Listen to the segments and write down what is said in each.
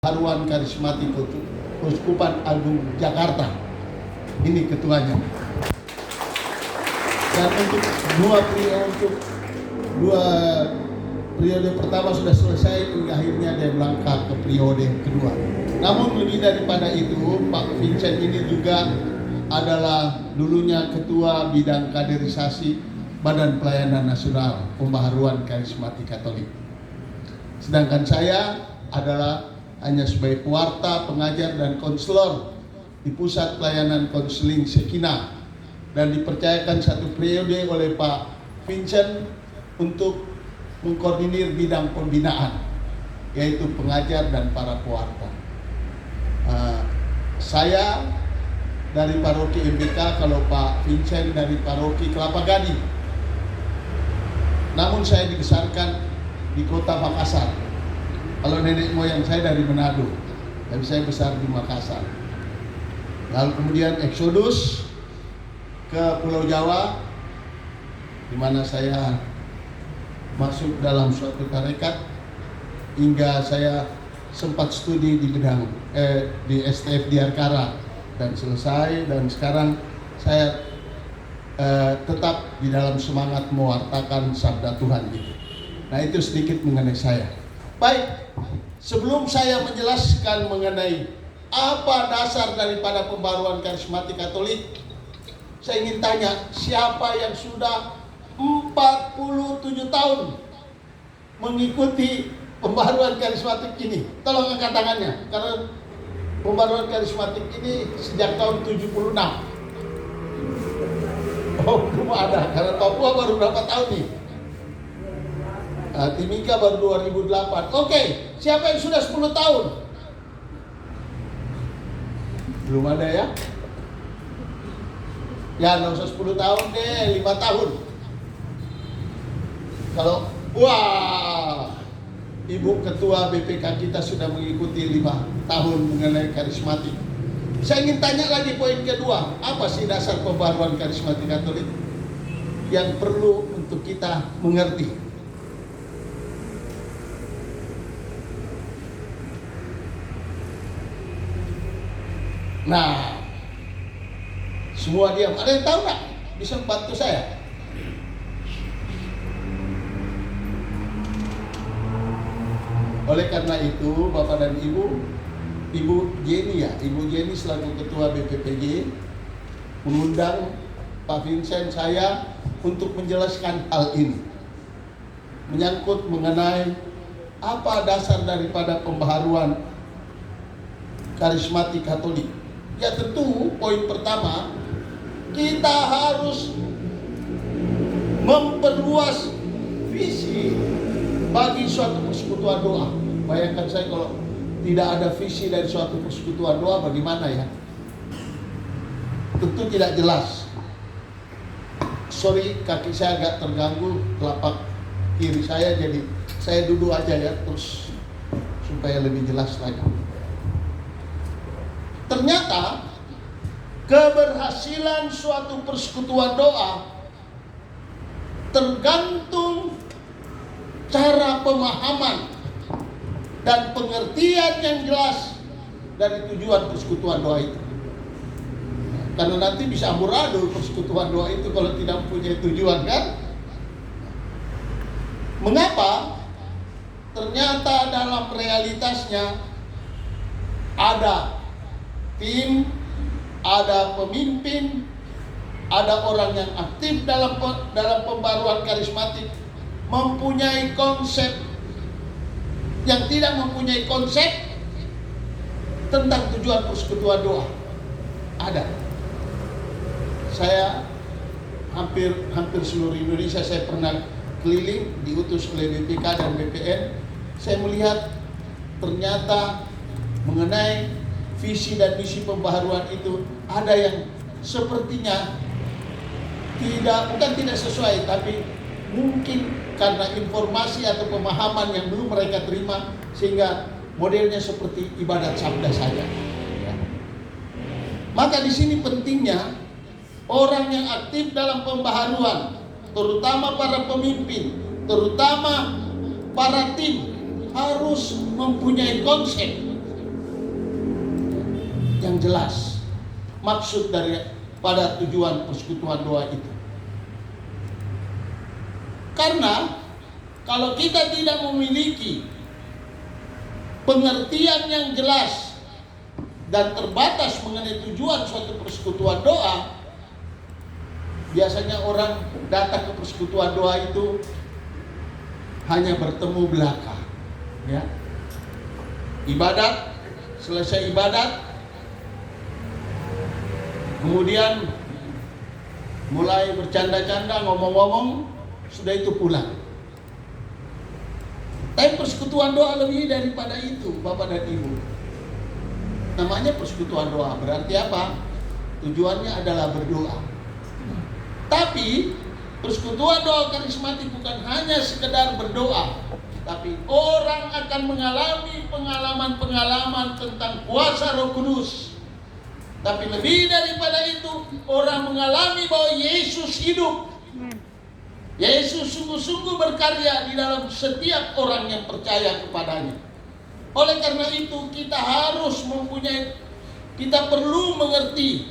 Haruan Karismatik Keuskupan Agung Jakarta. Ini ketuanya. Dan untuk dua periode pertama sudah selesai, hingga akhirnya dia melangkah ke periode kedua. Namun lebih daripada itu, Pak Vincent ini juga adalah dulunya ketua bidang kaderisasi Badan Pelayanan Nasional Pembaharuan Karismatik Katolik. Sedangkan saya adalah hanya sebagai pewarta, pengajar, dan konselor di Pusat Pelayanan Konseling Sekinah, dan dipercayakan satu periode oleh Pak Vincent untuk mengkoordinir bidang pembinaan, yaitu pengajar dan para pewarta. Saya dari paroki MBK, kalau Pak Vincent dari paroki Kelapa Gading. Namun saya dibesarkan di kota Makassar. Kalau nenek moyang saya dari Manado, tapi saya besar di Makassar. Lalu kemudian eksodus ke Pulau Jawa, di mana saya masuk dalam suatu tarekat hingga saya sempat studi di bidang di STF di Arkara dan selesai, dan sekarang saya tetap di dalam semangat mewartakan sabda Tuhan gitu. Nah, itu sedikit mengenai saya. Baik, sebelum saya menjelaskan mengenai apa dasar daripada pembaruan karismatik Katolik, saya ingin tanya, siapa yang sudah 47 tahun mengikuti pembaruan karismatik ini? Tolong angkat tangannya, karena pembaruan karismatik ini sejak tahun 76. Oh, belum ada, karena Papua baru berapa tahun nih? Timika baru 2008. Oke, siapa yang sudah 10 tahun? Belum ada ya? Ya, nggak usah 10 tahun deh, 5 tahun. Kalau, wah, Ibu Ketua BPK kita sudah mengikuti 5 tahun mengenai karismatik. Saya ingin tanya lagi poin kedua, apa sih dasar pembaruan karismatik Katolik yang perlu untuk kita mengerti? Nah, semua diam. Ada yang tahu nggak? Bisa bantu saya? Oleh karena itu, Bapak dan Ibu, Ibu Jenny selaku Ketua BPPG mengundang Pak Vincent saya untuk menjelaskan hal ini, menyangkut mengenai apa dasar daripada pembaharuan karismatik Katolik. Ya, tentu poin pertama, kita harus memperluas visi bagi suatu persekutuan doa. Bayangkan saya kalau tidak ada visi dari suatu persekutuan doa, bagaimana ya? Tentu tidak jelas. Sorry, kaki saya agak terganggu, telapak kiri saya, jadi saya duduk aja ya, terus supaya lebih jelas lagi. Ternyata keberhasilan suatu persekutuan doa tergantung cara pemahaman dan pengertian yang jelas dari tujuan persekutuan doa itu. Karena nanti bisa amburadul persekutuan doa itu kalau tidak mempunyai tujuan, kan? Mengapa? Ternyata dalam realitasnya ada tim, ada pemimpin, ada orang yang aktif dalam pembaruan karismatik, mempunyai konsep yang tidak mempunyai konsep tentang tujuan persekutuan doa. Ada. Saya hampir seluruh Indonesia saya pernah keliling, diutus oleh BPK dan BPN. Saya melihat ternyata mengenai visi dan misi pembaharuan itu ada yang sepertinya bukan tidak sesuai, tapi mungkin karena informasi atau pemahaman yang belum mereka terima, sehingga modelnya seperti ibadat sabda saja. Ya. Maka di sini pentingnya orang yang aktif dalam pembaharuan, terutama para pemimpin, terutama para tim, harus mempunyai konsep yang jelas maksud pada tujuan persekutuan doa itu. Karena kalau kita tidak memiliki pengertian yang jelas dan terbatas mengenai tujuan suatu persekutuan doa, biasanya orang datang ke persekutuan doa itu hanya bertemu belaka, ya. Ibadat, selesai ibadat, kemudian mulai bercanda-canda, ngomong-ngomong, sudah itu pulang. Tapi persekutuan doa lebih daripada itu, Bapak dan Ibu. Namanya persekutuan doa, berarti apa? Tujuannya adalah berdoa. Tapi persekutuan doa karismatik bukan hanya sekedar berdoa, tapi orang akan mengalami pengalaman-pengalaman tentang kuasa Roh Kudus. Tapi lebih daripada itu, orang mengalami bahwa Yesus hidup. Yesus sungguh-sungguh berkarya di dalam setiap orang yang percaya kepadanya. Oleh karena itu kita perlu mengerti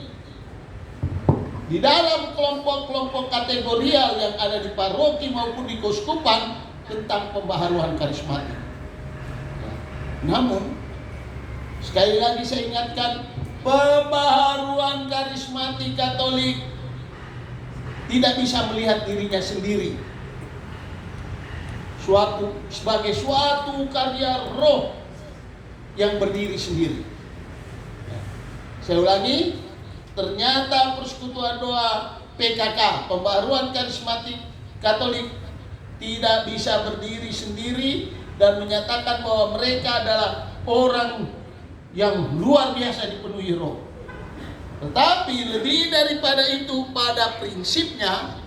di dalam kelompok-kelompok kategorial yang ada di paroki maupun di keuskupan tentang pembaharuan karismatik. Namun sekali lagi saya ingatkan, pembaharuan karismatik Katolik tidak bisa melihat dirinya sendiri sebagai suatu karya roh yang berdiri sendiri. Saya ulangi, ternyata persekutuan doa PKK, pembaharuan karismatik Katolik, tidak bisa berdiri sendiri dan menyatakan bahwa mereka adalah orang yang luar biasa dipenuhi roh. Tetapi lebih daripada itu, pada prinsipnya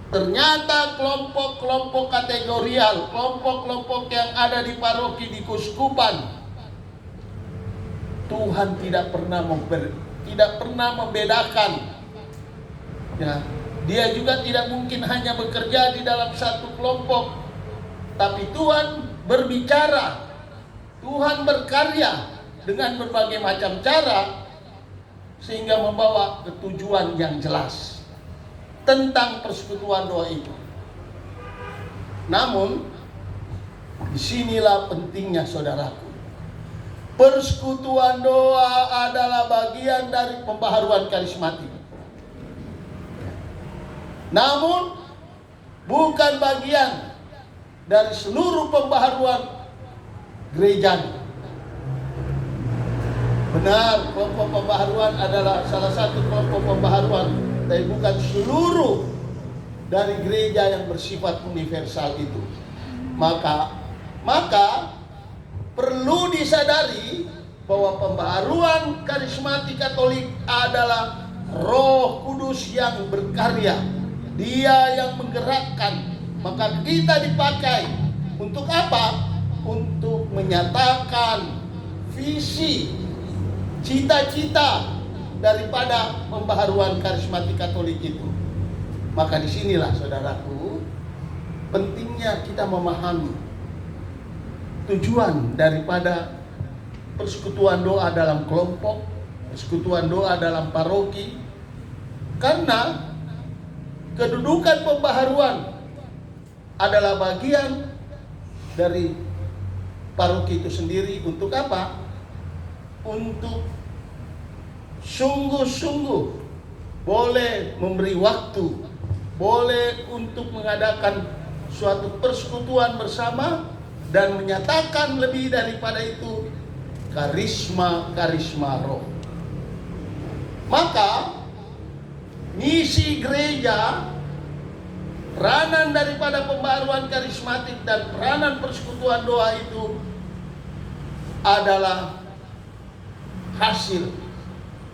ternyata kelompok-kelompok kategorial, kelompok-kelompok yang ada di paroki, di keuskupan, Tuhan tidak pernah membedakan. Ya, Dia juga tidak mungkin hanya bekerja di dalam satu kelompok, tapi Tuhan berbicara, Tuhan berkarya dengan berbagai macam cara, sehingga membawa ketujuan yang jelas tentang persekutuan doa itu. Namun, disinilah pentingnya saudaraku. Persekutuan doa adalah bagian dari pembaharuan karismatik. Namun, bukan bagian dari seluruh pembaharuan gereja. Benar, kelompok pembaharuan adalah salah satu kelompok pembaharuan, tapi bukan seluruh dari gereja yang bersifat universal itu. Maka perlu disadari bahwa pembaharuan karismatik Katolik adalah Roh Kudus yang berkarya. Dia yang menggerakkan. Maka kita dipakai untuk apa? Untuk menyatakan visi, cita-cita daripada pembaharuan karismatik Katolik itu. Maka disinilah saudaraku, pentingnya kita memahami tujuan daripada persekutuan doa dalam kelompok, persekutuan doa dalam paroki. Karena kedudukan pembaharuan adalah bagian dari paroki itu sendiri. Untuk apa? Untuk sungguh-sungguh boleh memberi waktu, boleh untuk mengadakan suatu persekutuan bersama dan menyatakan lebih daripada itu karisma roh. Maka misi gereja, peranan daripada pembaharuan karismatik dan peranan persekutuan doa itu adalah hasil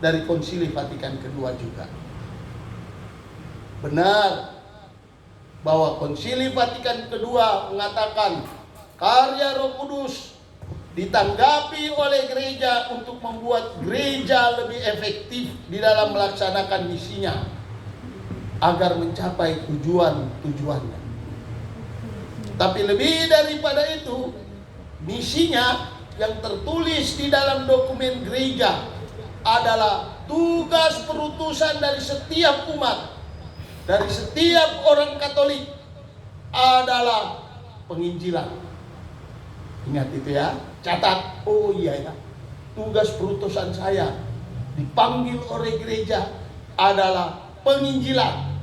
dari Konsili Vatikan kedua juga. Benar bahwa Konsili Vatikan kedua mengatakan karya Roh Kudus ditanggapi oleh gereja untuk membuat gereja lebih efektif di dalam melaksanakan misinya agar mencapai tujuannya. Tapi lebih daripada itu, misinya yang tertulis di dalam dokumen gereja adalah tugas perutusan dari setiap umat, dari setiap orang Katolik adalah penginjilan. Ingat itu ya, catat. Oh iya ya, tugas perutusan saya dipanggil oleh gereja adalah penginjilan.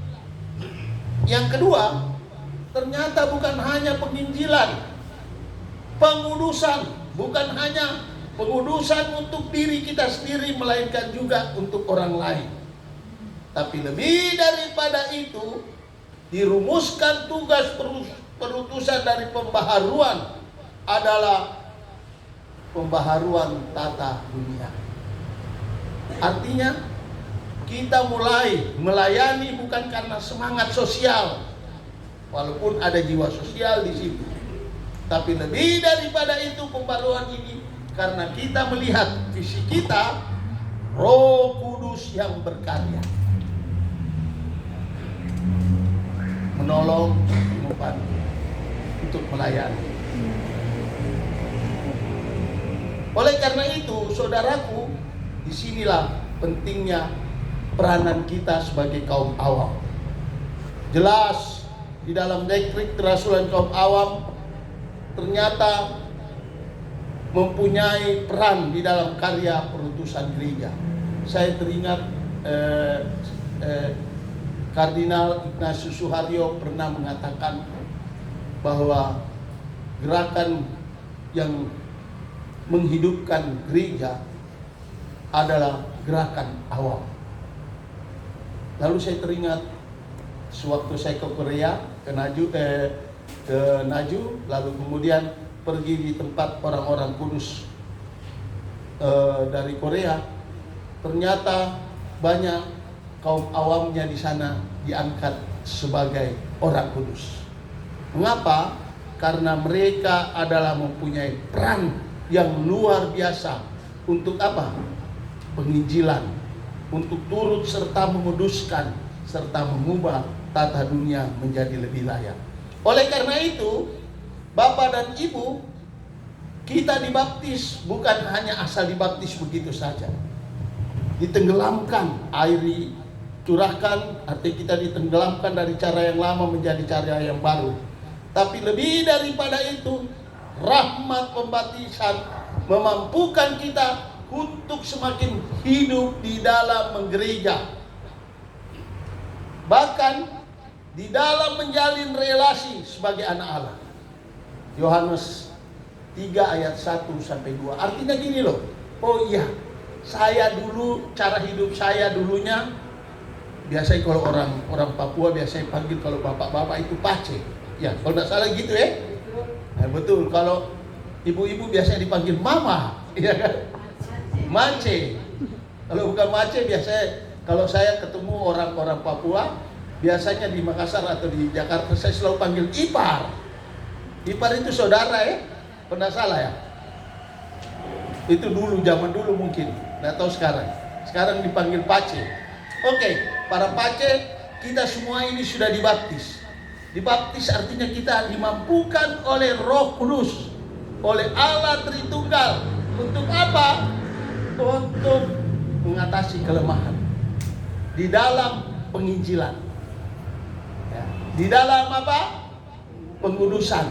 Yang kedua, ternyata bukan hanya penginjilan, pengudusan, bukan hanya pengudusan untuk diri kita sendiri, melainkan juga untuk orang lain. Tapi lebih daripada itu, dirumuskan tugas perutusan dari pembaharuan adalah pembaharuan tata dunia. Artinya, kita mulai melayani bukan karena semangat sosial, walaupun ada jiwa sosial di situ. Tapi lebih daripada itu, pembaharuan ini karena kita melihat visi kita, Roh Kudus yang berkarya, menolong, membantu untuk melayani. Oleh karena itu, saudaraku, disinilah pentingnya peranan kita sebagai kaum awam. Jelas di dalam dekrit kerasulan kaum awam ternyata mempunyai peran di dalam karya perutusan gereja. Saya teringat Kardinal Ignatius Suharyo pernah mengatakan bahwa gerakan yang menghidupkan gereja adalah gerakan awam. Lalu saya teringat sewaktu saya ke Korea, ke Naju, lalu kemudian pergi di tempat orang-orang kudus dari Korea. Ternyata banyak kaum awamnya di sana diangkat sebagai orang kudus. Mengapa? Karena mereka adalah mempunyai peran yang luar biasa untuk apa? Penginjilan, untuk turut serta menguduskan serta mengubah tata dunia menjadi lebih layak. Oleh karena itu, Bapak dan Ibu, kita dibaptis bukan hanya asal dibaptis begitu saja. Ditenggelamkan, air dicurahkan, artinya kita ditenggelamkan dari cara yang lama menjadi cara yang baru. Tapi lebih daripada itu, rahmat pembaptisan memampukan kita untuk semakin hidup di dalam menggereja. Bahkan di dalam menjalin relasi sebagai anak Allah. Yohanes 3 ayat 1 sampai 2. Artinya gini loh. Oh iya, saya dulu, cara hidup saya dulunya, biasanya kalau orang Papua biasanya panggil kalau bapak-bapak itu pace. Ya, kalau tidak salah gitu ya. Nah, betul, kalau ibu-ibu biasanya dipanggil mama, ya kan? Mace. Kalau bukan mace, biasanya kalau saya ketemu orang-orang Papua, biasanya di Makassar atau di Jakarta, saya selalu panggil ipar. Ipar itu saudara ya, pernah salah ya? Itu dulu, zaman dulu mungkin, nggak tahu sekarang. Sekarang dipanggil pace. Oke, para pace, kita semua ini sudah dibaptis. Dibaptis artinya kita dimampukan oleh Roh Kudus, oleh Allah Tritunggal. Untuk apa? Untuk mengatasi kelemahan di dalam penginjilan, ya. Di dalam apa? Pengudusan.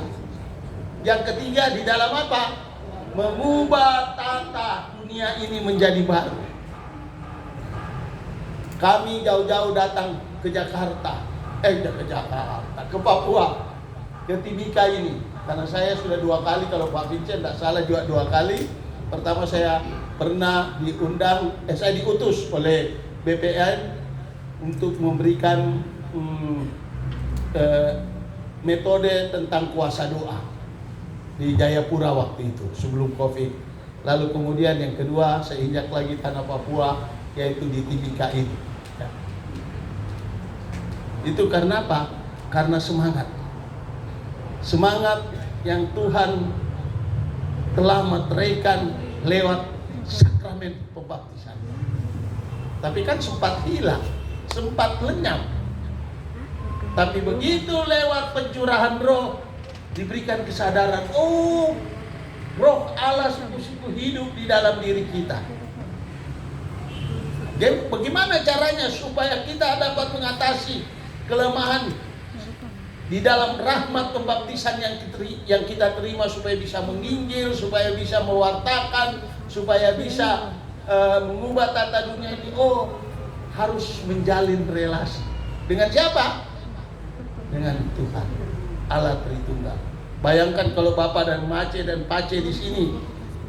Yang ketiga, di dalam apa? Mengubah tata dunia ini menjadi baru. Kami jauh-jauh datang ke Jakarta, ke Papua, ke Timika ini. Karena saya sudah 2 kali, kalau Pak Vincent tidak salah juga 2 kali. Pertama saya pernah diundang, saya diutus oleh BPN untuk memberikan metode tentang kuasa doa di Jayapura waktu itu, sebelum Covid. Lalu kemudian yang kedua, saya injak lagi tanah Papua, yaitu di Timika ini. Ya. Itu karena apa? Karena semangat. Semangat yang Tuhan telah meteraikan lewat sakramen pembaptisan. Tapi kan sempat hilang, sempat lenyap. Tapi begitu lewat pencurahan roh, diberikan kesadaran, oh, Roh Allah sungguh-sungguh hidup di dalam diri kita. Bagaimana caranya supaya kita dapat mengatasi kelemahan di dalam rahmat pembaptisan yang kita terima, supaya bisa menginjil, supaya bisa mewartakan, supaya bisa mengubah tata dunia ini? Oh, harus menjalin relasi. Dengan siapa? Dengan Tuhan, Allah Tritunggal. Bayangkan kalau Bapak dan Mace dan Pace di sini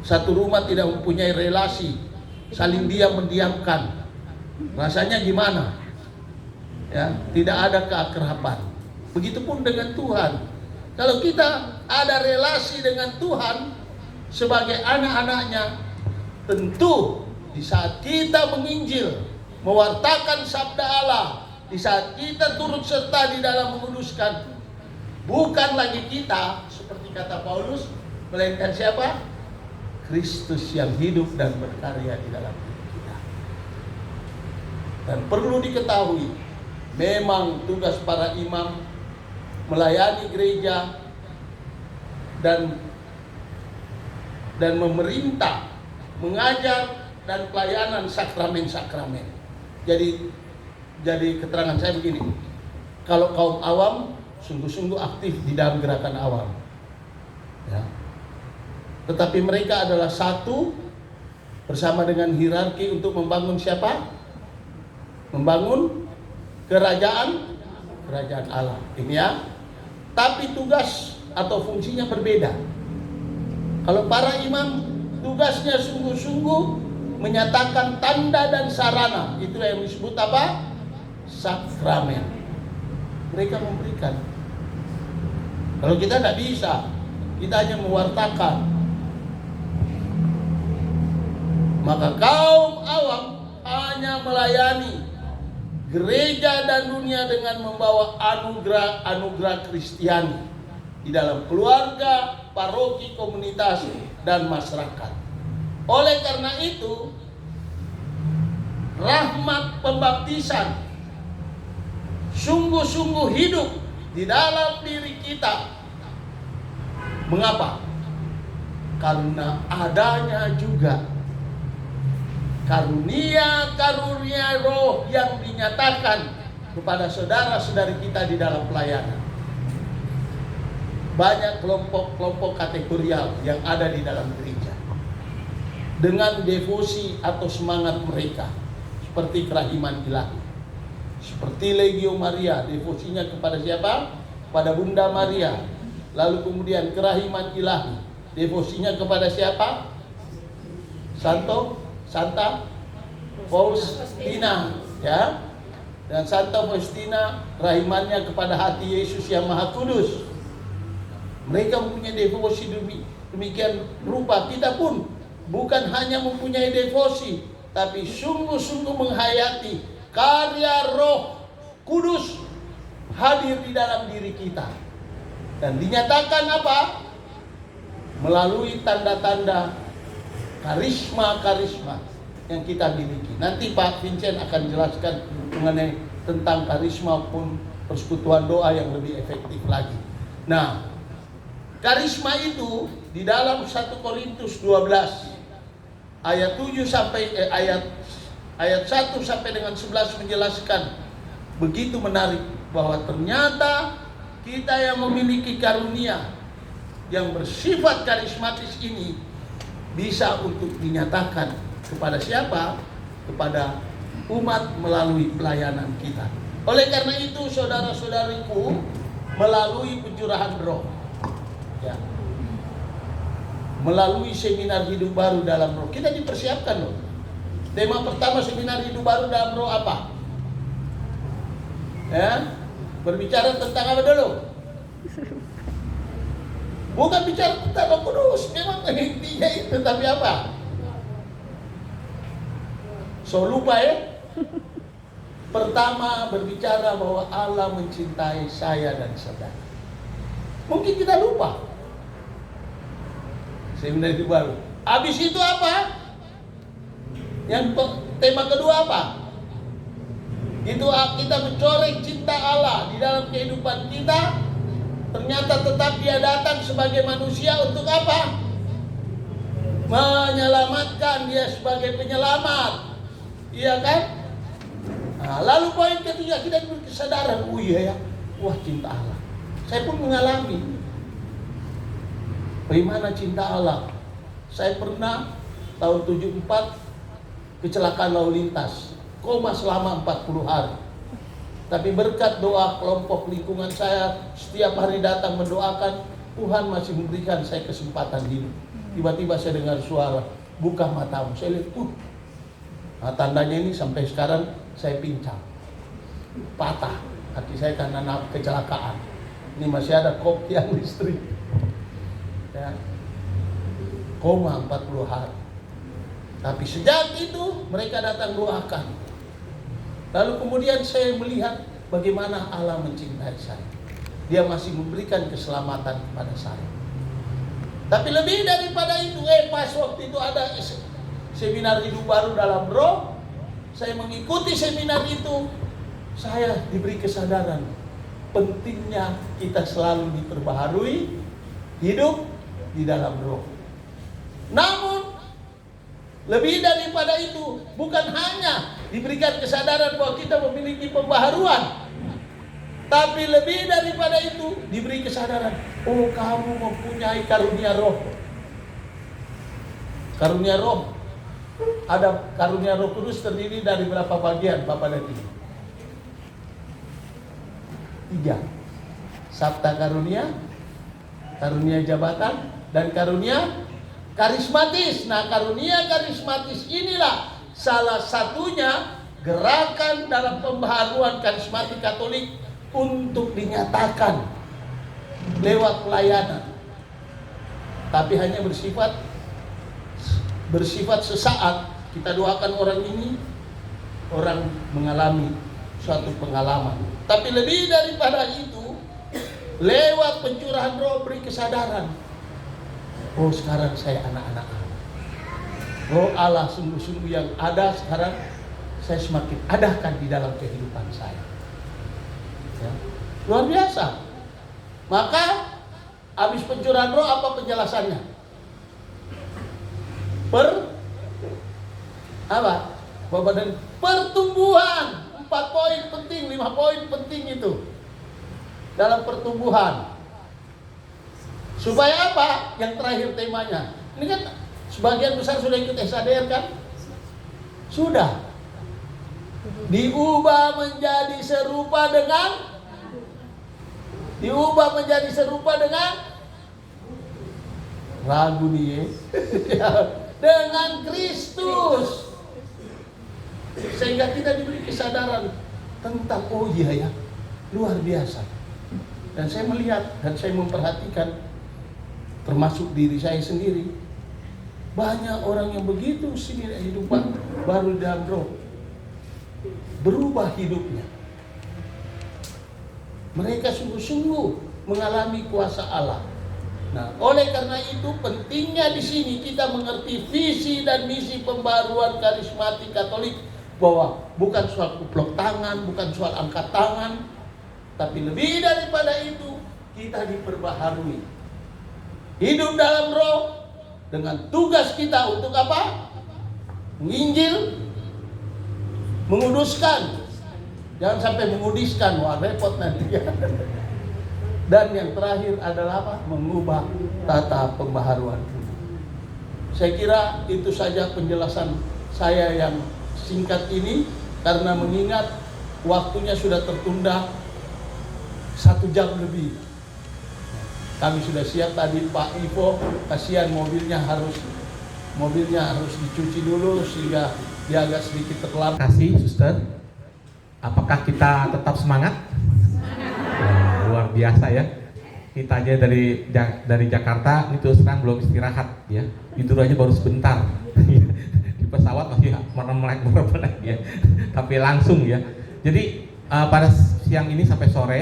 satu rumah tidak mempunyai relasi, saling diam mendiamkan, rasanya gimana? Ya, tidak ada keakraban. Begitupun dengan Tuhan. Kalau kita ada relasi dengan Tuhan sebagai anak-anaknya, tentu di saat kita menginjil, mewartakan sabda Allah, di saat kita turut serta di dalam menguduskan, bukan lagi kita, seperti kata Paulus, melainkan siapa? Kristus yang hidup dan berkarya di dalam diri kita. Dan perlu diketahui, memang tugas para imam melayani gereja dan memerintah, mengajar, dan pelayanan sakramen-sakramen. Jadi keterangan saya begini, kalau kaum awam sungguh-sungguh aktif di dalam gerakan awam, ya. Tetapi mereka adalah satu bersama dengan hierarki untuk membangun siapa? Membangun kerajaan Allah. Ini ya. Tapi tugas atau fungsinya berbeda. Kalau para imam tugasnya sungguh-sungguh menyatakan tanda dan sarana, itu yang disebut apa? Sakramen. Mereka memberikan. Kalau kita tidak bisa, kita hanya mewartakan. Maka kaum awam hanya melayani gereja dan dunia dengan membawa anugerah Kristiani di dalam keluarga, paroki, komunitas, dan masyarakat. Oleh karena itu, rahmat pembaptisan sungguh-sungguh hidup di dalam diri kita. Mengapa? Karena adanya juga karunia roh yang dinyatakan kepada saudara-saudari kita di dalam pelayanan. Banyak kelompok-kelompok kategorial yang ada di dalam gereja, dengan devosi atau semangat mereka, seperti kerahiman ilahi, seperti Legio Maria, devosinya kepada siapa? Pada Bunda Maria. Lalu kemudian kerahiman ilahi, devosinya kepada siapa? Santa Faustina, ya. Dan Santa Faustina rahimannya kepada hati Yesus yang Maha Kudus. Mereka mempunyai devosi demikian rupa. Kita pun bukan hanya mempunyai devosi, tapi sungguh-sungguh menghayati karya Roh Kudus hadir di dalam diri kita. Dan dinyatakan apa? Melalui tanda-tanda karisma-karisma yang kita miliki. Nanti Pak Vincent akan jelaskan mengenai tentang karisma pun persekutuan doa yang lebih efektif lagi. Nah, karisma itu di dalam 1 Korintus 12 ayat 7 sampai ayat 1 sampai dengan 11 menjelaskan begitu menarik bahwa ternyata kita yang memiliki karunia yang bersifat karismatis ini bisa untuk dinyatakan kepada siapa? Kepada umat melalui pelayanan kita. Oleh karena itu, saudara-saudariku, melalui pencurahan roh, ya, melalui seminar hidup baru dalam roh, kita dipersiapkan loh. Tema pertama seminar hidup baru dalam roh apa? Ya, berbicara tentang apa dulu? Bukan bicara tentang Roh Kudus, memang intinya itu, tapi apa? So lupa ya? Pertama berbicara bahwa Allah mencintai saya dan saudara. Mungkin kita lupa. Seminar itu baru. Habis itu apa? Yang tema kedua apa? Itu kita mencoreng cinta Allah di dalam kehidupan kita. Ternyata tetap dia datang sebagai manusia untuk apa? Menyelamatkan, dia sebagai penyelamat. Iya kan? Nah, lalu poin ketiga, kita diberi kesadaran, oh iya ya, wah cinta Allah. Saya pun mengalami bagaimana cinta Allah. Saya pernah tahun 74 kecelakaan lalu lintas, koma selama 40 hari. Tapi berkat doa kelompok lingkungan saya, setiap hari datang mendoakan, Tuhan masih memberikan saya kesempatan hidup. Tiba-tiba saya dengar suara, buka matamu. Saya lihat, nah, tandanya ini sampai sekarang saya pincang, patah hati saya karena kecelakaan. Ini masih ada kopi yang listrik, ya. Koma 40 hari. Tapi sejak itu mereka datang doakan. Lalu kemudian saya melihat bagaimana Allah mencintai saya. Dia masih memberikan keselamatan kepada saya. Tapi lebih daripada itu, pas waktu itu ada seminar hidup baru dalam roh. Saya mengikuti seminar itu. Saya diberi kesadaran pentingnya kita selalu diperbaharui hidup di dalam roh. Namun lebih daripada itu, bukan hanya diberikan kesadaran bahwa kita memiliki pembaharuan, tapi lebih daripada itu diberi kesadaran, oh kamu mempunyai karunia roh. Karunia roh, ada karunia Roh Kudus terdiri dari berapa bagian, Bapak dan Ibu? 3. Sabta karunia, karunia jabatan, dan karunia karismatis. Nah, karunia karismatis inilah salah satunya gerakan dalam pembaharuan karismatik Katolik untuk dinyatakan lewat pelayanan. Tapi hanya bersifat sesaat. Kita doakan orang ini, orang mengalami suatu pengalaman. Tapi lebih daripada itu, lewat pencurahan roh beri kesadaran. Oh, sekarang saya anak-anak Allah. Roh Allah sungguh-sungguh yang ada sekarang, saya semakin adahkan di dalam kehidupan saya. Ya. Luar biasa. Maka habis pencurahan roh apa penjelasannya? Bapak dan pertumbuhan. 4 poin penting, 5 poin penting itu dalam pertumbuhan. Supaya apa? Yang terakhir temanya. Ini kan sebagian besar sudah ikut SADR kan? Sudah. Diubah menjadi serupa dengan ragu nih dengan Kristus. Sehingga kita diberi kesadaran tentang oh iya ya, luar biasa. Dan saya melihat dan saya memperhatikan, termasuk diri saya sendiri, banyak orang yang begitu hidup baru dalam roh, berubah hidupnya. Mereka sungguh-sungguh mengalami kuasa Allah. Nah, oleh karena itu pentingnya di sini kita mengerti visi dan misi pembaruan karismatik Katolik, bahwa bukan soal kuplok tangan, bukan soal angkat tangan, tapi lebih daripada itu kita diperbaharui. Hidup dalam roh dengan tugas kita untuk apa? Menginjil, menguduskan. Jangan sampai mengudiskan, wah repot nanti ya. Dan yang terakhir adalah apa? Mengubah tata pembaharuan. Saya kira itu saja penjelasan saya yang singkat ini, karena mengingat waktunya sudah tertunda 1 jam lebih. Kami sudah siap tadi Pak Ivo, kasihan mobilnya harus dicuci dulu sehingga dia agak sedikit terlambat. Terima kasih, Suster. Apakah kita tetap semangat? Luar biasa ya. Kita aja dari Jakarta itu sekarang belum istirahat ya. Tidur aja baru sebentar. Di pesawat masih melek ya. Tapi langsung ya. Jadi pada siang ini sampai sore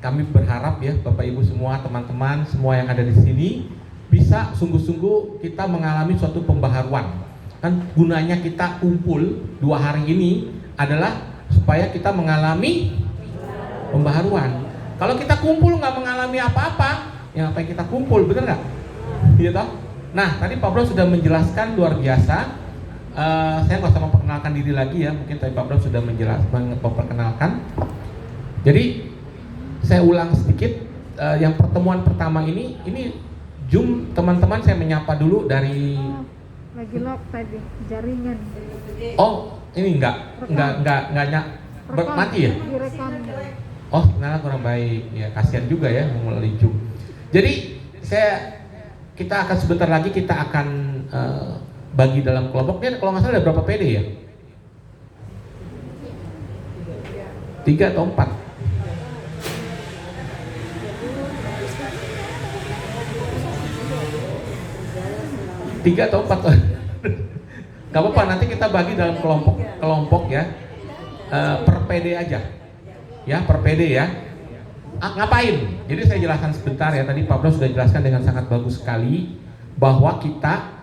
kami berharap ya Bapak Ibu semua, teman-teman semua yang ada di sini bisa sungguh-sungguh kita mengalami suatu pembaharuan. Kan gunanya kita kumpul 2 hari ini adalah supaya kita mengalami pembaharuan. Kalau kita kumpul nggak mengalami apa-apa, ya apa yang kita kumpul, benar nggak? Iya toh? Nah, tadi Pak Bro sudah menjelaskan luar biasa Saya nggak usah memperkenalkan diri lagi ya, mungkin tadi Pak Bram sudah memperkenalkan. Jadi saya ulang sedikit, yang pertemuan pertama ini Zoom teman-teman saya menyapa dulu dari. Lagi lock tadi jaringan. Oh ini enggak mati ya? Direkam. Oh ternyata kurang baik ya, kasihan juga ya melalui Zoom. Jadi kita akan sebentar lagi kita akan bagi dalam kelompok. Ini kalau nggak salah ada berapa PD ya? 3 atau 4? 3 atau 4? Gak apa-apa, nanti kita bagi dalam kelompok ya, per PD aja ya, per PD ya. Ngapain? Jadi saya jelaskan sebentar ya, tadi Pak Bro sudah jelaskan dengan sangat bagus sekali bahwa kita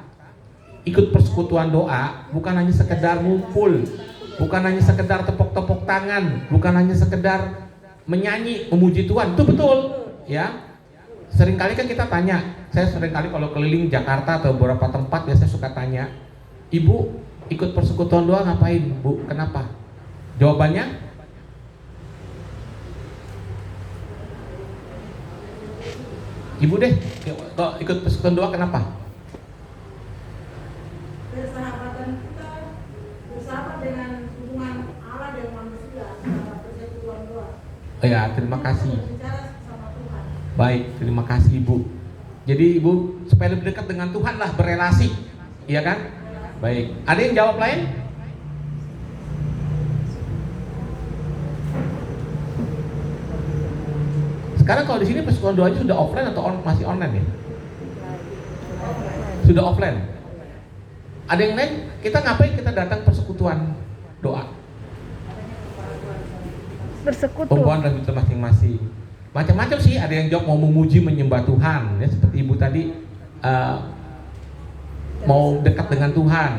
ikut persekutuan doa bukan hanya sekedar ngumpul, bukan hanya sekedar tepuk-tepuk tangan, bukan hanya sekedar menyanyi memuji Tuhan, itu betul ya. Seringkali kan kita tanya, saya seringkali kalau keliling Jakarta atau beberapa tempat ya saya suka tanya, Ibu ikut persekutuan doa ngapain Bu? Kenapa? Jawabannya Ibu deh, kalau ikut persekutuan doa kenapa? Persahabatan kita, bersahabat dengan hubungan Allah dan manusia, persekutuan doa. Oh ya, terima kasih. Bicara sama Tuhan. Baik, terima kasih Ibu. Jadi Ibu supaya lebih dekat dengan Tuhan lah, berelasi, iya kan? Baik, ada yang jawab lain? Sekarang kalau di sini persekutuan doanya sudah offline atau masih online ya? Sudah offline. Ada yang lain? Kita ngapain kita datang persekutuan doa? Bersekutu. Pembawaan dalam hidup masing-masing. Macam-macam sih, ada yang jawab mau memuji menyembah Tuhan ya, seperti Ibu tadi mau dekat dengan Tuhan,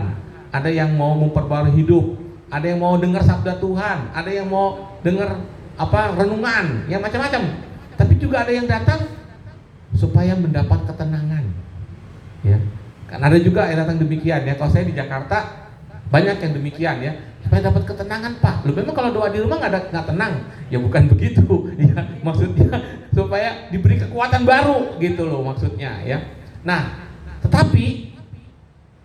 ada yang mau memperbarui hidup, ada yang mau dengar sabda Tuhan, ada yang mau dengar renungan, ya macam-macam. Tapi juga ada yang datang supaya mendapat ketenangan, ya. Kan ada juga yang datang demikian ya. Kalau saya di Jakarta banyak yang demikian ya, supaya dapat ketenangan Pak. Lu memang kalau doa di rumah nggak tenang, ya bukan begitu, ya. Maksudnya supaya diberi kekuatan baru gitu loh maksudnya ya. Nah, tetapi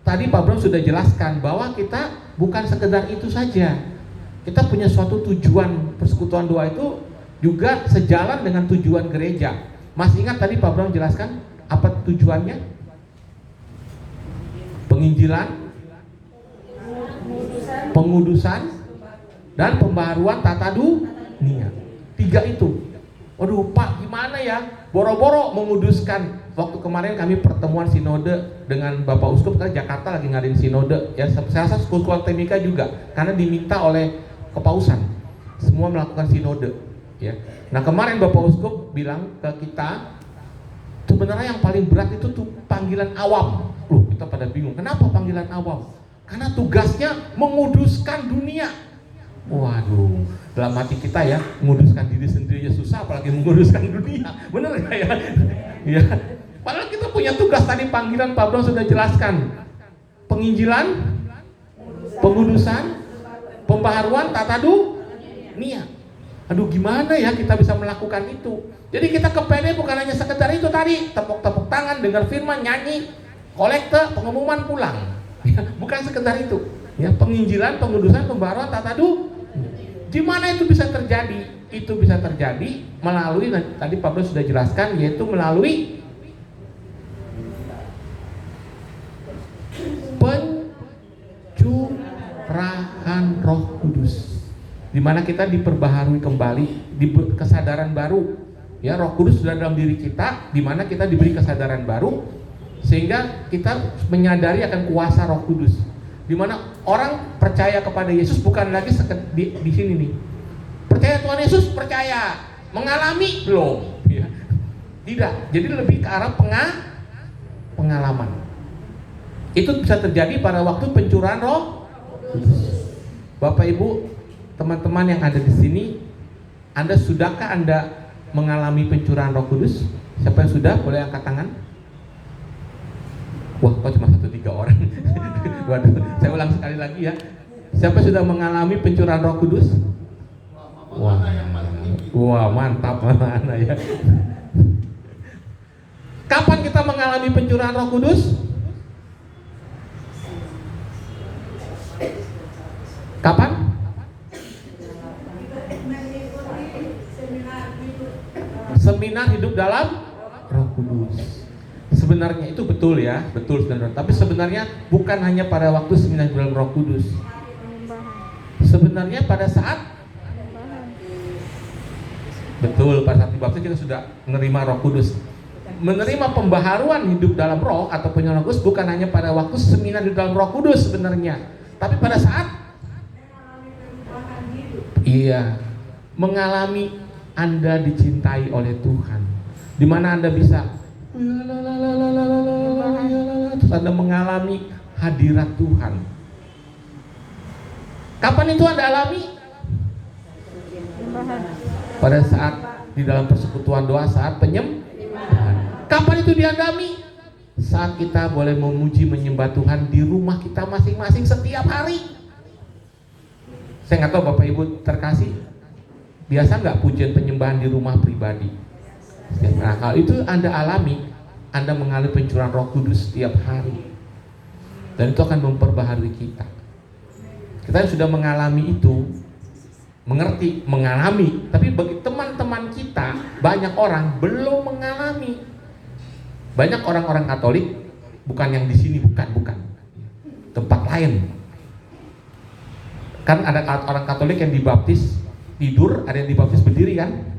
tadi Pak Bro sudah jelaskan bahwa kita bukan sekedar itu saja. Kita punya suatu tujuan. Persekutuan doa itu juga sejalan dengan tujuan gereja. Masih ingat tadi Pak Bro jelaskan apa tujuannya? Penginjilan, pengudusan, dan pembaharuan tata dunia. 3 itu. Waduh Pak, gimana ya? Boro-boro menguduskan. Waktu kemarin kami pertemuan sinode dengan Bapak Uskup, karena Jakarta lagi ngadain sinode ya. Saya rasa Uskup Timika juga, karena diminta oleh Kepausan semua melakukan sinode ya. Nah kemarin Bapak Uskup bilang ke kita, sebenarnya yang paling berat itu tuh panggilan awam. Loh, kita pada bingung, kenapa panggilan awam? Karena tugasnya menguduskan dunia. Waduh, dalam hati kita ya, menguduskan diri sendiri aja susah, apalagi menguduskan dunia. Bener gak ya? Ya. Padahal kita punya tugas, tadi panggilan Pak Bro sudah jelaskan. Penginjilan, pengudusan, pembaharuan tata dunia. Aduh gimana ya kita bisa melakukan itu? Jadi kita ke PD bukan hanya sekedar itu tadi, tepuk-tepuk tangan, dengar firman, nyanyi, kolekte, pengumuman, pulang. Ya, bukan sekedar itu. Ya, penginjilan, pengudusan, pembaharuan tata dunia. Gimana itu bisa terjadi? Itu bisa terjadi melalui, tadi Pak Bro sudah jelaskan, yaitu melalui pencurahan Roh Kudus, di mana kita diperbaharui kembali, kesadaran baru. Ya, Roh Kudus sudah dalam diri kita, di mana kita diberi kesadaran baru, sehingga kita menyadari akan kuasa Roh Kudus. Di mana orang percaya kepada Yesus bukan lagi di sini nih. Percaya Tuhan Yesus, percaya, mengalami belum, ya. Tidak. Jadi lebih ke arah pengalaman. Itu bisa terjadi pada waktu pencurahan Roh Kudus. Bapak Ibu, teman-teman yang ada di sini, sudahkah Anda mengalami pencurahan Roh Kudus? Siapa yang sudah? Boleh angkat tangan. Wah, kok cuma 1-3 orang? Waduh, saya ulang sekali lagi ya. Siapa sudah mengalami pencurahan Roh Kudus? Wah, wah mantap mana ya. Kapan kita mengalami pencurahan Roh Kudus? Kapan? Seminar hidup dalam Roh Kudus. Sebenarnya itu betul ya, betul sebenarnya. Tapi sebenarnya bukan hanya pada waktu seminar hidup dalam Roh Kudus. Sebenarnya pada saat betul pada saat dibaptis kita sudah menerima Roh Kudus. Menerima pembaharuan hidup dalam Roh atau penyertaan Roh Kudus bukan hanya pada waktu seminar hidup dalam Roh Kudus sebenarnya, tapi pada saat mengalami Anda dicintai oleh Tuhan, di mana Anda bisa terus Anda mengalami hadirat Tuhan. Kapan itu Anda alami? Pada saat di dalam persekutuan doa saat penyembahan. Kapan itu dialami? Saat kita boleh memuji menyembah Tuhan di rumah kita masing-masing setiap hari. Saya nggak tahu Bapak Ibu terkasih, biasa nggak pujian penyembahan di rumah pribadi? Nah, kalau itu Anda alami, Anda mengalami pencurahan Roh Kudus setiap hari, dan itu akan memperbaharui kita. Kita sudah mengalami itu, mengerti, mengalami. Tapi bagi teman-teman kita, banyak orang belum mengalami. Banyak orang-orang Katolik, bukan yang di sini, bukan, tempat lain. Kan ada orang Katolik yang dibaptis tidur, ada yang dibaptis berdiri kan?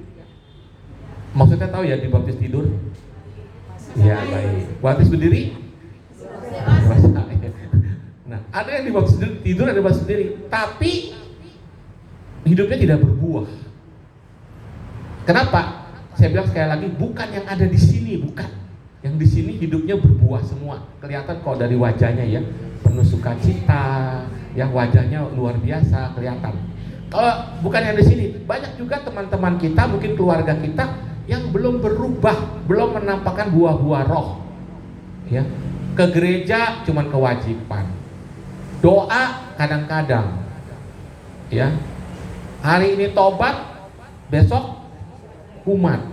Maksudnya tahu ya dibaptis tidur? Ya baik. Baptis berdiri? Nah, ada yang dibaptis tidur, ada yang dibaptis berdiri, tapi hidupnya tidak berbuah. Kenapa? Saya bilang sekali lagi, bukan yang ada di sini, bukan. Yang di sini hidupnya berbuah semua. Kelihatan kok dari wajahnya ya, penuh sukacita, ya wajahnya luar biasa kelihatan. Kalau bukan yang di sini, banyak juga teman-teman kita, mungkin keluarga kita yang belum berubah, belum menampakkan buah-buah roh. Ya, ke gereja cuman kewajiban. Doa kadang-kadang. Ya. Hari ini tobat, besok kumat.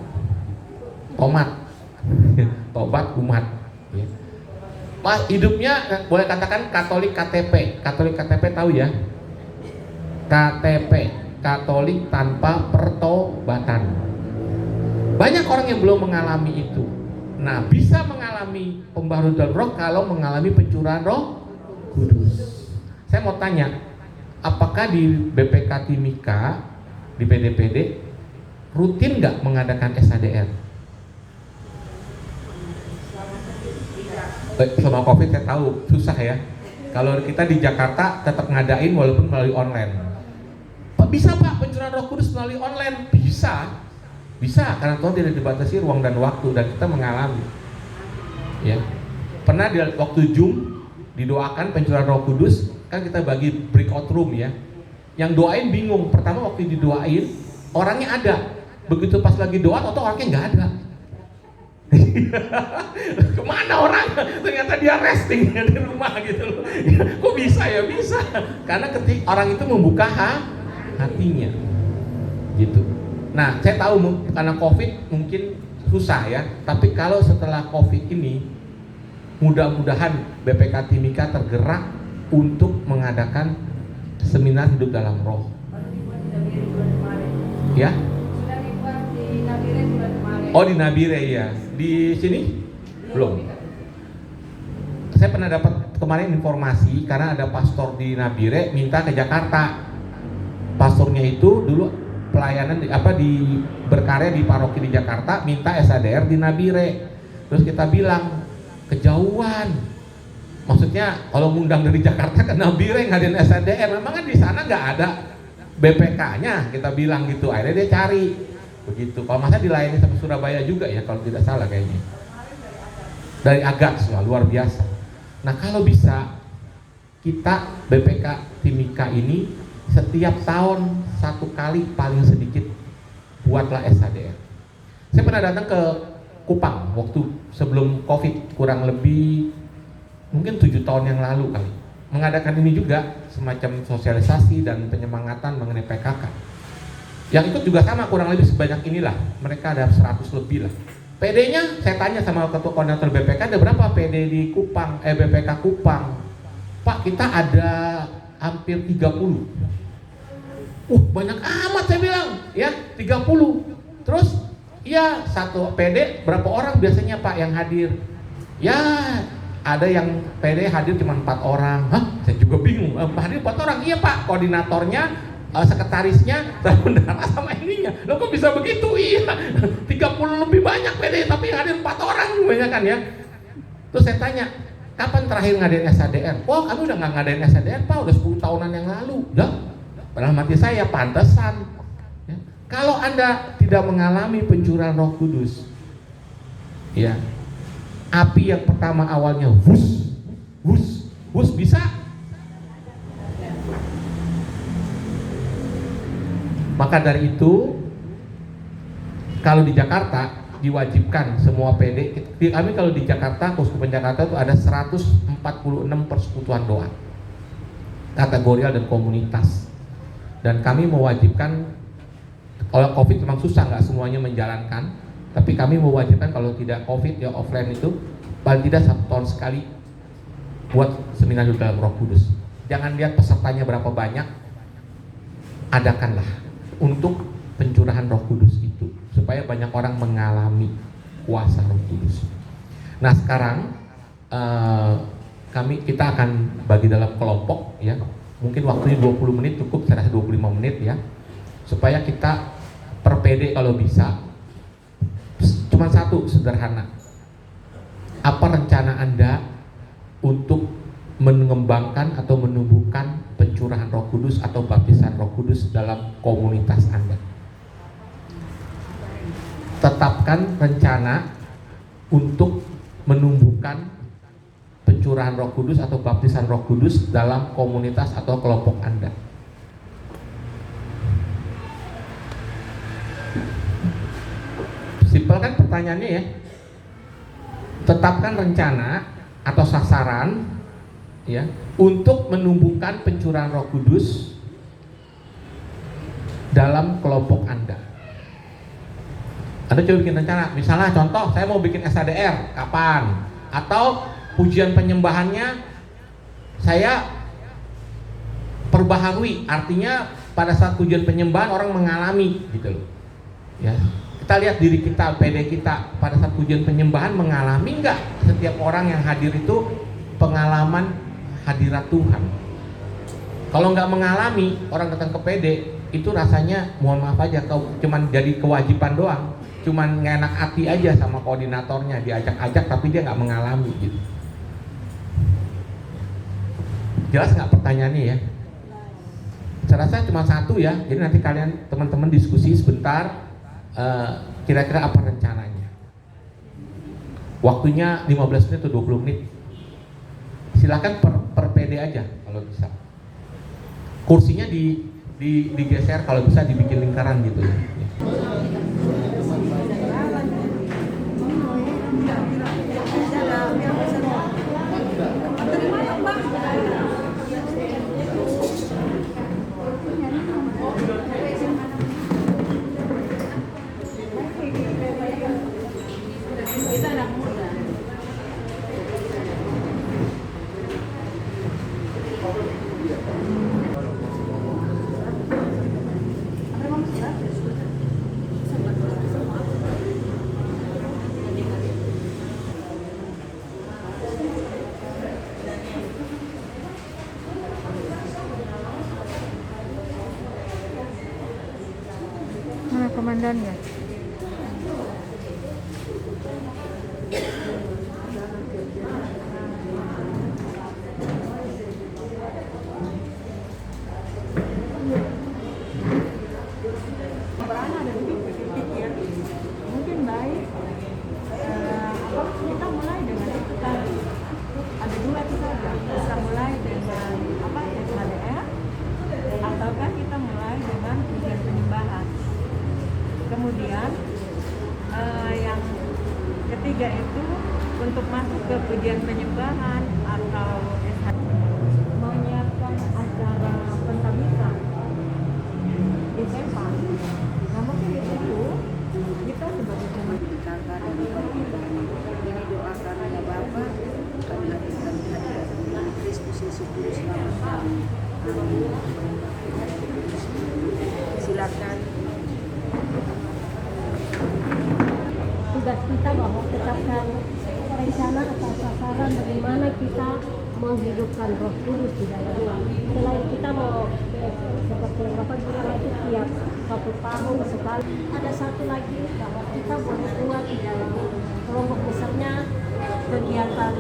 Tobat kumat. Ya. Mas hidupnya boleh katakan Katolik KTP. Katolik KTP tahu ya? KTP, Katolik tanpa pertobatan. Banyak orang yang belum mengalami itu. Nah, bisa mengalami pembaharuan dalam roh kalau mengalami pencurahan Roh Kudus. Saya mau tanya, apakah di BPK Timika, di PDPD rutin nggak mengadakan SADR? Selama COVID saya tahu susah ya. Kalau kita di Jakarta tetap ngadain walaupun melalui online. Bisa Pak pencurahan Roh Kudus melalui online? Bisa karena Tuhan tidak dibatasi ruang dan waktu dan kita mengalami. Ya, pernah di waktu Zoom didoakan pencurahan Roh Kudus, kan kita bagi breakout room ya. Yang doain bingung. Pertama waktu didoain orangnya ada, begitu pas lagi doa atau orangnya nggak ada. Kemana orang? Ternyata dia resting di rumah gitu loh. Kok bisa ya? Bisa. Karena ketika orang itu membuka hatinya gitu. Nah, saya tahu karena COVID mungkin susah ya. Tapi kalau setelah COVID ini, mudah-mudahan BPK Timika tergerak untuk mengadakan seminar hidup dalam roh. Ya? Oh di Nabire ya. Di sini belum. Saya pernah dapat kemarin informasi karena ada pastor di Nabire minta ke Jakarta. Pastornya itu dulu pelayanan di berkarya di paroki di Jakarta, minta SADR di Nabire. Terus kita bilang kejauhan. Maksudnya kalau ngundang dari Jakarta ke Nabire ngadain SADR, memang kan di sana nggak ada BPK-nya, kita bilang gitu. Akhirnya dia cari. Begitu. Kalau masa dilayani sampai Surabaya juga ya kalau tidak salah kayaknya. Dari Agats luar biasa. Nah, kalau bisa kita BPK Timika ini setiap tahun 1 kali paling sedikit buatlah SADR. Saya pernah datang ke Kupang waktu sebelum COVID kurang lebih mungkin 7 tahun yang lalu kali, mengadakan ini juga semacam sosialisasi dan penyemangatan mengenai PKK. Yang ikut juga sama kurang lebih sebanyak inilah, mereka ada 100 lebih lah. PD-nya saya tanya sama ketua koordinator BPK, ada berapa PD di Kupang, BPK Kupang? Pak, kita ada hampir 30. Banyak amat saya bilang, ya 30. Terus, ya satu PD berapa orang biasanya Pak yang hadir? Ya ada yang PD hadir cuma 4 orang. Saya juga bingung. Hadir 4 orang, iya Pak. Koordinatornya, sekretarisnya, bendara sama ininya. Loh kok bisa begitu? Iya. 30 lebih banyak PD, tapi yang hadir 4 orang banyak kan ya. Terus saya tanya, kapan terakhir ngadain SADR? Kami udah nggak ngadain SADR Pak, udah 10 tahunan yang lalu. Padahal mati saya pantesan. Ya. Kalau Anda tidak mengalami pencurahan Roh Kudus, ya, api yang pertama awalnya wus bisa. Maka dari itu, kalau di Jakarta diwajibkan semua PD. Kami kalau di Jakarta, Keuskupan Jakarta itu ada 146 persekutuan doa, kategorial dan komunitas. Dan kami mewajibkan, kalau COVID memang susah, nggak semuanya menjalankan, tapi kami mewajibkan kalau tidak COVID ya offline itu paling tidak 1 tahun sekali buat seminar dalam Roh Kudus. Jangan lihat pesertanya berapa banyak, adakanlah untuk pencurahan Roh Kudus itu supaya banyak orang mengalami kuasa Roh Kudus. Nah sekarang kita akan bagi dalam kelompok ya. Mungkin waktunya 20 menit cukup, saya rasa 25 menit ya. Supaya kita per PD kalau bisa. Cuma satu sederhana. Apa rencana Anda untuk mengembangkan atau menumbuhkan pencurahan Roh Kudus atau baptisan Roh Kudus dalam komunitas Anda? Tetapkan rencana untuk menumbuhkan pencurahan Roh Kudus atau baptisan Roh Kudus dalam komunitas atau kelompok Anda. Simpel kan pertanyaannya ya. Tetapkan rencana atau sasaran ya untuk menumbuhkan pencurahan Roh Kudus dalam kelompok Anda. Anda coba bikin rencana, misalnya contoh saya mau bikin SADR, kapan? Atau pujian penyembahannya saya perbaharui, artinya pada saat pujian penyembahan orang mengalami gitu loh. Ya, kita lihat diri kita, PD kita pada saat pujian penyembahan mengalami enggak setiap orang yang hadir itu pengalaman hadirat Tuhan. Kalau nggak mengalami, orang datang ke PD itu rasanya mohon maaf aja, cuman jadi kewajiban doang, cuman ngenak hati aja sama koordinatornya, diajak-ajak tapi dia nggak mengalami gitu. Jelas nggak pertanyaannya ya? Saya rasa cuma satu ya. Jadi nanti kalian teman-teman diskusi sebentar. Kira-kira apa rencananya? Waktunya 15 menit atau 20 menit. Silakan per PD aja kalau bisa. Kursinya digeser, kalau bisa dibikin lingkaran gitu ya. Mana komandannya? Mungkin baik kita mulai dengan itu tadi. Ada dua saja. Bisa mulai dengan SHDR ataukah kita mulai dengan pujian penyembahan. Kemudian menciptakan rencana atau sasaran bagaimana kita menghidupkan Roh Kudus di dalam. Selain kita mau seperti yang Bapak bilang itu tiap 1 tahun sekali, ada satu lagi bahwa kita boleh buat di dalam kelompok, misalnya kegiatan